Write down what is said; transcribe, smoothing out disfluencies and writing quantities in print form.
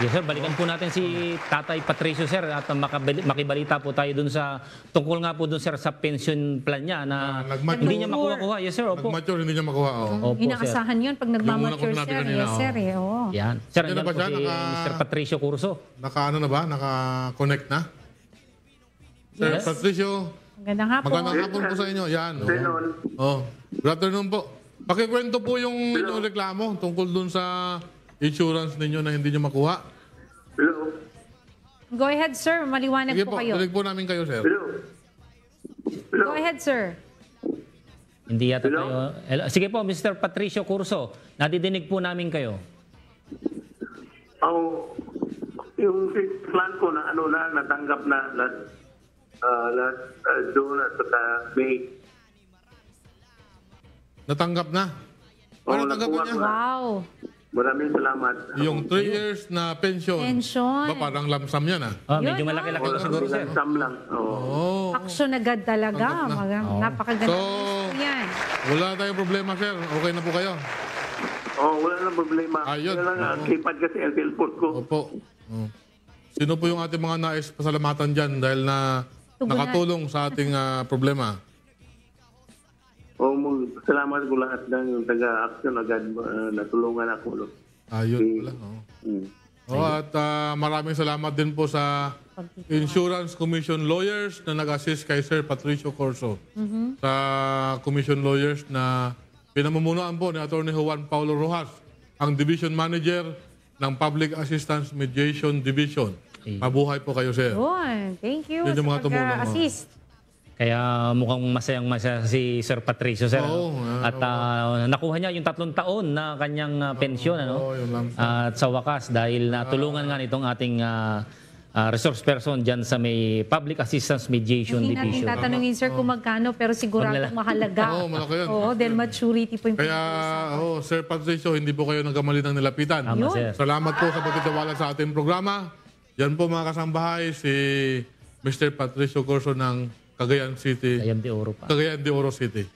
Yes, sir. Balikan po natin si Tatay Patricio, sir, at makibalita po tayo dun sa, tungkol nga po dun, sir, sa pension plan niya na hindi niya makuha-kuha. Yes, sir. Opo. Nag-mature, hindi niya makuha. Opo, sir. Inaasahan yun pag nagmamature, sir. Yes, sir. Oo. Yan. Sir, Nandiyan nandiyan na ba po siya? si Mr. Patricio Curso. Naka-ano na ba? Naka-connect na? Sir Yes. Patricio, Magandang hapon. magandang hapon po sa inyo. Yan. Good afternoon po. Pakikwento po yung inyong reklamo tungkol dun sa insurance ninyo na hindi nyo makuha. Hello? Go ahead, sir. Maliwanag Sige po po, kayo. tulig po namin kayo, sir. Hello? Hello? Go ahead, sir. Hindi yata Hello? kayo. Sige po, Mr. Patricio Curso. Nadidinig po namin kayo. Yung plan ko na natanggap na last June at saka May. Natanggap na. Oo, Natanggap nakuha niya? ko na. Wow. Maraming salamat. Yung 3 years na pension. Pension. Ba, parang lamsam yan, ah. Medyo Yun, malaki-laki po Wala, siguro, sir. bilang lang. Oo. Oo. Action agad talaga. Napakaganda. So, yan. wala tayong problema, sir. Okay na po kayo? Wala nang problema. Ayun. Wala lang, keypad kasi ang cellphone ko. Opo. Oh. Sino po yung ating mga nais pasalamatan dyan dahil na Tugunan. nakatulong sa ating problema? Salamat ko lahat ng taga-action agad natulungan ako. Ayun pala. At maraming salamat din po sa Insurance Commission Lawyers na nag-assist kay Sir Patricio Corso. Sa Commission Lawyers na pinamumunuan po ni Atty. Juan Paulo Rojas, ang Division Manager ng Public Assistance Mediation Division. Mabuhay po kayo, sir. Yun. Thank you Yun yung mga sa tumulong, pag-assist. Kaya mukhang masayang-masaya si Sir Patricio, sir. Oo, At nakuha niya yung 3 taon na kanyang pensyon. Oo, yung lamp. At sa wakas, dahil natulungan nga nitong ating resource person dyan sa may Public Assistance Mediation Hindi natin Division. tatanungin, sir, kung magkano, pero siguradong mahalaga. Oo, malaki yun. Oo, dahil maturity po yung Kaya, Sir Patricio, hindi po kayo nagkamali ng nilapitan. Tama, sir. Salamat po sa pagtitiwala sa ating programa. Yan po mga kasambahay, si Mr. Patricio Corso ng Cagayan City. Cagayan de Oro pa. Cagayan de Oro City.